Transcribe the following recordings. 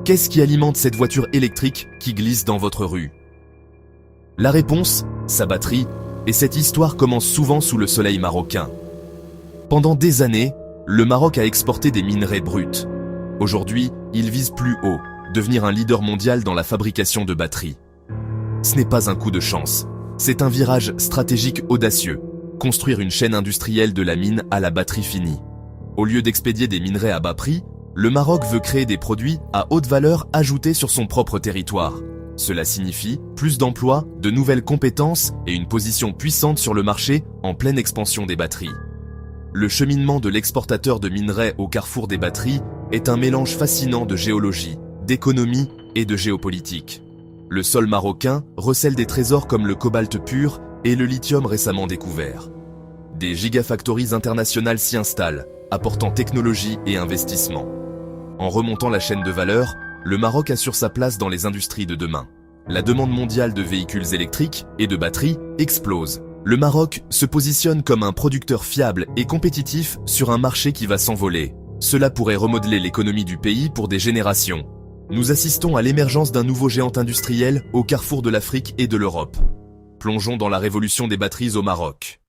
Qu'est-ce qui alimente cette voiture électrique qui glisse dans votre rue? La réponse, sa batterie, et cette histoire commence souvent sous le soleil marocain. Pendant des années, le Maroc a exporté des minerais bruts. Aujourd'hui, il vise plus haut, devenir un leader mondial dans la fabrication de batteries. Ce n'est pas un coup de chance, c'est un virage stratégique audacieux, construire une chaîne industrielle de la mine à la batterie finie. Au lieu d'expédier des minerais à bas prix, le Maroc veut créer des produits à haute valeur ajoutée sur son propre territoire. Cela signifie plus d'emplois, de nouvelles compétences et une position puissante sur le marché en pleine expansion des batteries. Le cheminement de l'exportateur de minerais au carrefour des batteries est un mélange fascinant de géologie, d'économie et de géopolitique. Le sol marocain recèle des trésors comme le cobalt pur et le lithium récemment découvert. Des gigafactories internationales s'y installent, apportant technologie et investissement. En remontant la chaîne de valeur, le Maroc assure sa place dans les industries de demain. La demande mondiale de véhicules électriques et de batteries explose. Le Maroc se positionne comme un producteur fiable et compétitif sur un marché qui va s'envoler. Cela pourrait remodeler l'économie du pays pour des générations. Nous assistons à l'émergence d'un nouveau géant industriel au carrefour de l'Afrique et de l'Europe. Plongeons dans la révolution des batteries au Maroc.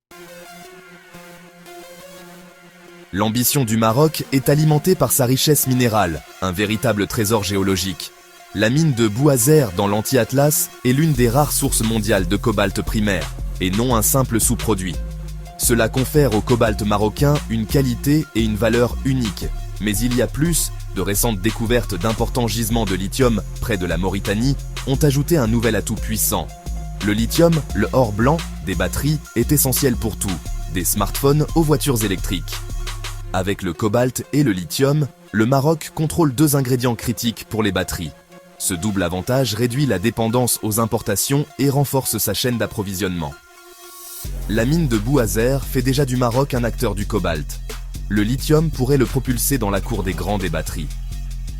L'ambition du Maroc est alimentée par sa richesse minérale, un véritable trésor géologique. La mine de Bouazer dans l'Anti-Atlas est l'une des rares sources mondiales de cobalt primaire, et non un simple sous-produit. Cela confère au cobalt marocain une qualité et une valeur uniques. Mais il y a plus, de récentes découvertes d'importants gisements de lithium près de la Mauritanie ont ajouté un nouvel atout puissant. Le lithium, le or blanc des batteries, est essentiel pour tout, des smartphones aux voitures électriques. Avec le cobalt et le lithium, le Maroc contrôle deux ingrédients critiques pour les batteries. Ce double avantage réduit la dépendance aux importations et renforce sa chaîne d'approvisionnement. La mine de Bouazer fait déjà du Maroc un acteur du cobalt. Le lithium pourrait le propulser dans la cour des grands des batteries.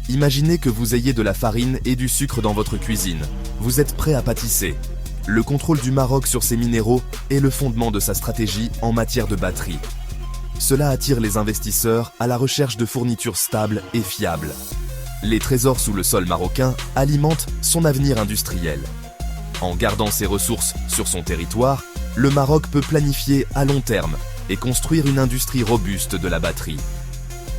Imaginez que vous ayez de la farine et du sucre dans votre cuisine. Vous êtes prêt à pâtisser. Le contrôle du Maroc sur ces minéraux est le fondement de sa stratégie en matière de batterie. Cela attire les investisseurs à la recherche de fournitures stables et fiables. Les trésors sous le sol marocain alimentent son avenir industriel. En gardant ses ressources sur son territoire, le Maroc peut planifier à long terme et construire une industrie robuste de la batterie.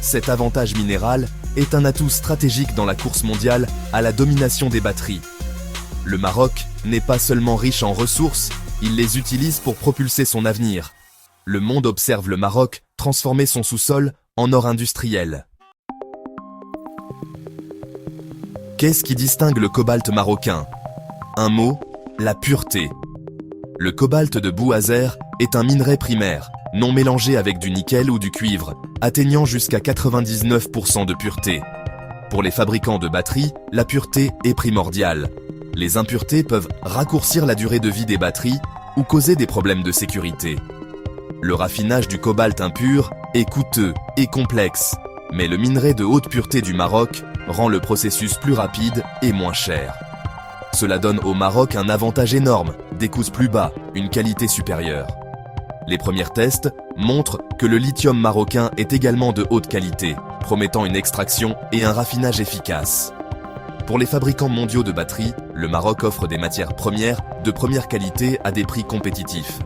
Cet avantage minéral est un atout stratégique dans la course mondiale à la domination des batteries. Le Maroc n'est pas seulement riche en ressources, il les utilise pour propulser son avenir. Le monde observe le Maroc transformer son sous-sol en or industriel. Qu'est-ce qui distingue le cobalt marocain? Un mot, la pureté. Le cobalt de Bouazer est un minerai primaire, non mélangé avec du nickel ou du cuivre, atteignant jusqu'à 99% de pureté. Pour les fabricants de batteries, la pureté est primordiale. Les impuretés peuvent raccourcir la durée de vie des batteries ou causer des problèmes de sécurité. Le raffinage du cobalt impur est coûteux et complexe, mais le minerai de haute pureté du Maroc rend le processus plus rapide et moins cher. Cela donne au Maroc un avantage énorme, des coûts plus bas, une qualité supérieure. Les premiers tests montrent que le lithium marocain est également de haute qualité, promettant une extraction et un raffinage efficace. Pour les fabricants mondiaux de batteries, le Maroc offre des matières premières de première qualité à des prix compétitifs.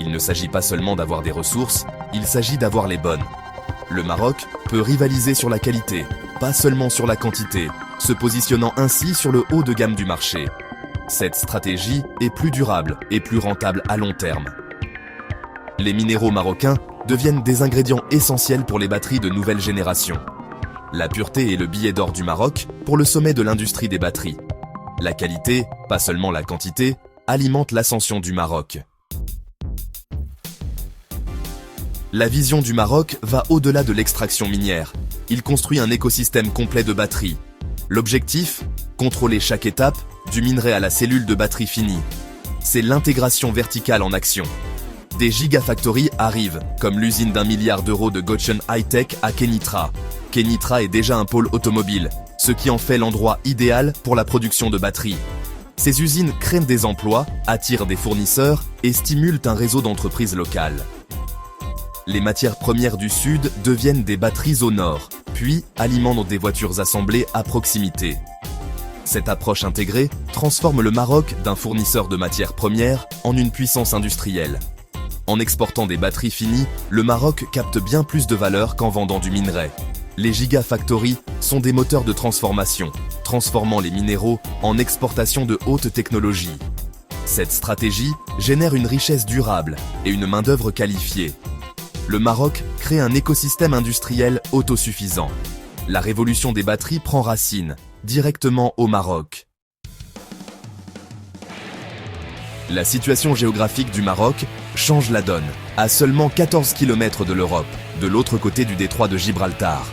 Il ne s'agit pas seulement d'avoir des ressources, il s'agit d'avoir les bonnes. Le Maroc peut rivaliser sur la qualité, pas seulement sur la quantité, se positionnant ainsi sur le haut de gamme du marché. Cette stratégie est plus durable et plus rentable à long terme. Les minéraux marocains deviennent des ingrédients essentiels pour les batteries de nouvelle génération. La pureté est le billet d'or du Maroc pour le sommet de l'industrie des batteries. La qualité, pas seulement la quantité, alimente l'ascension du Maroc. La vision du Maroc va au-delà de l'extraction minière. Il construit un écosystème complet de batteries. L'objectif, contrôler chaque étape, du minerai à la cellule de batterie finie. C'est l'intégration verticale en action. Des gigafactories arrivent, comme l'usine d'1 milliard d'euros de Gotion High-Tech à Kenitra. Kenitra est déjà un pôle automobile, ce qui en fait l'endroit idéal pour la production de batteries. Ces usines créent des emplois, attirent des fournisseurs et stimulent un réseau d'entreprises locales. Les matières premières du Sud deviennent des batteries au nord, puis alimentent des voitures assemblées à proximité. Cette approche intégrée transforme le Maroc d'un fournisseur de matières premières en une puissance industrielle. En exportant des batteries finies, le Maroc capte bien plus de valeur qu'en vendant du minerai. Les gigafactories sont des moteurs de transformation, transformant les minéraux en exportation de haute technologie. Cette stratégie génère une richesse durable et une main-d'œuvre qualifiée. Le Maroc crée un écosystème industriel autosuffisant. La révolution des batteries prend racine, directement au Maroc. La situation géographique du Maroc change la donne, à seulement 14 km de l'Europe, de l'autre côté du détroit de Gibraltar.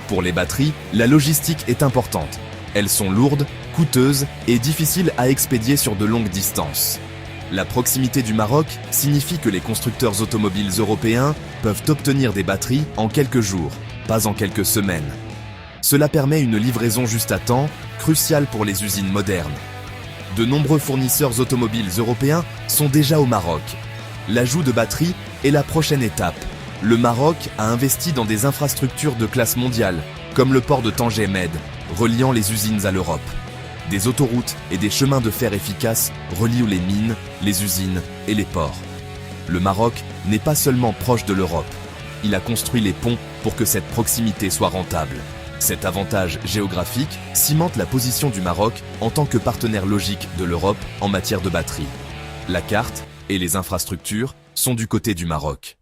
Pour les batteries, la logistique est importante. Elles sont lourdes, coûteuses et difficiles à expédier sur de longues distances. La proximité du Maroc signifie que les constructeurs automobiles européens peuvent obtenir des batteries en quelques jours, pas en quelques semaines. Cela permet une livraison juste à temps, cruciale pour les usines modernes. De nombreux fournisseurs automobiles européens sont déjà au Maroc. L'ajout de batteries est la prochaine étape. Le Maroc a investi dans des infrastructures de classe mondiale, comme le port de Tanger Med, reliant les usines à l'Europe. Des autoroutes et des chemins de fer efficaces relient les mines, les usines et les ports. Le Maroc n'est pas seulement proche de l'Europe. Il a construit les ponts pour que cette proximité soit rentable. Cet avantage géographique cimente la position du Maroc en tant que partenaire logique de l'Europe en matière de batterie. La carte et les infrastructures sont du côté du Maroc.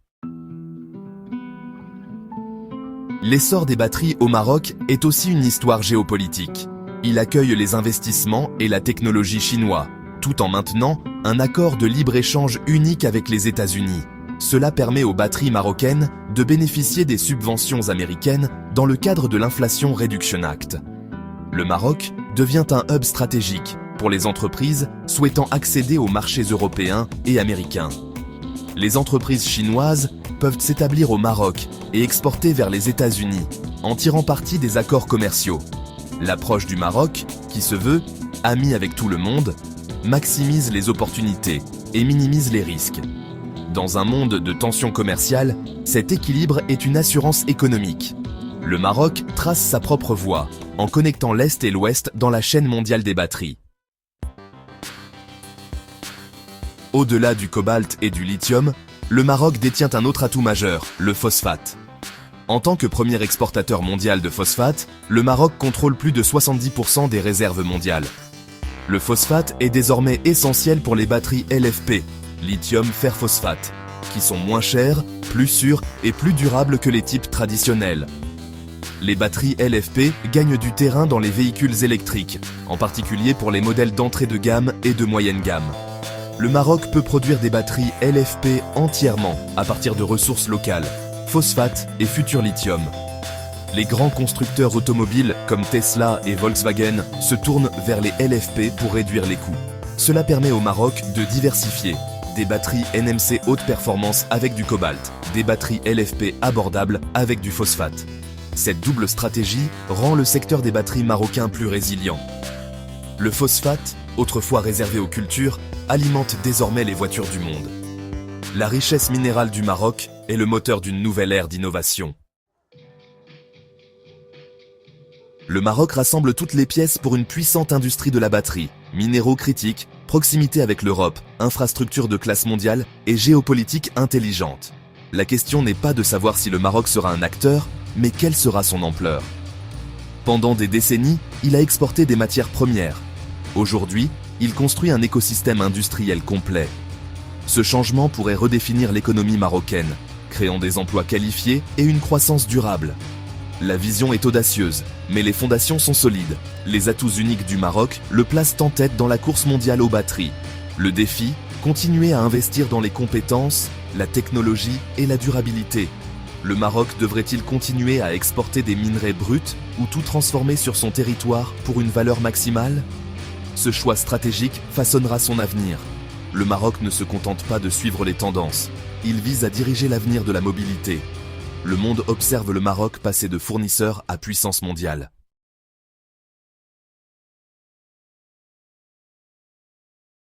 L'essor des batteries au Maroc est aussi une histoire géopolitique. Il accueille les investissements et la technologie chinois, tout en maintenant un accord de libre-échange unique avec les États-Unis. Cela permet aux batteries marocaines de bénéficier des subventions américaines dans le cadre de l'Inflation Reduction Act. Le Maroc devient un hub stratégique pour les entreprises souhaitant accéder aux marchés européens et américains. Les entreprises chinoises peuvent s'établir au Maroc et exporter vers les États-Unis en tirant parti des accords commerciaux. L'approche du Maroc, qui se veut ami avec tout le monde, maximise les opportunités et minimise les risques. Dans un monde de tensions commerciales, cet équilibre est une assurance économique. Le Maroc trace sa propre voie, en connectant l'Est et l'Ouest dans la chaîne mondiale des batteries. Au-delà du cobalt et du lithium, le Maroc détient un autre atout majeur, le phosphate. En tant que premier exportateur mondial de phosphate, le Maroc contrôle plus de 70% des réserves mondiales. Le phosphate est désormais essentiel pour les batteries LFP, lithium fer phosphate, qui sont moins chères, plus sûres et plus durables que les types traditionnels. Les batteries LFP gagnent du terrain dans les véhicules électriques, en particulier pour les modèles d'entrée de gamme et de moyenne gamme. Le Maroc peut produire des batteries LFP entièrement à partir de ressources locales, phosphate et futur lithium. Les grands constructeurs automobiles comme Tesla et Volkswagen se tournent vers les LFP pour réduire les coûts. Cela permet au Maroc de diversifier des batteries NMC haute performance avec du cobalt, des batteries LFP abordables avec du phosphate. Cette double stratégie rend le secteur des batteries marocain plus résilient. Le phosphate, autrefois réservé aux cultures, alimente désormais les voitures du monde. La richesse minérale du Maroc est le moteur d'une nouvelle ère d'innovation. Le Maroc rassemble toutes les pièces pour une puissante industrie de la batterie, minéraux critiques, proximité avec l'Europe, infrastructure de classe mondiale et géopolitique intelligente. La question n'est pas de savoir si le Maroc sera un acteur, mais quelle sera son ampleur. Pendant des décennies, il a exporté des matières premières. Aujourd'hui, il construit un écosystème industriel complet. Ce changement pourrait redéfinir l'économie marocaine, créant des emplois qualifiés et une croissance durable. La vision est audacieuse, mais les fondations sont solides. Les atouts uniques du Maroc le placent en tête dans la course mondiale aux batteries. Le défi, continuer à investir dans les compétences, la technologie et la durabilité. Le Maroc devrait-il continuer à exporter des minerais bruts ou tout transformer sur son territoire pour une valeur maximale ? Ce choix stratégique façonnera son avenir. Le Maroc ne se contente pas de suivre les tendances. Il vise à diriger l'avenir de la mobilité. Le monde observe le Maroc passer de fournisseur à puissance mondiale.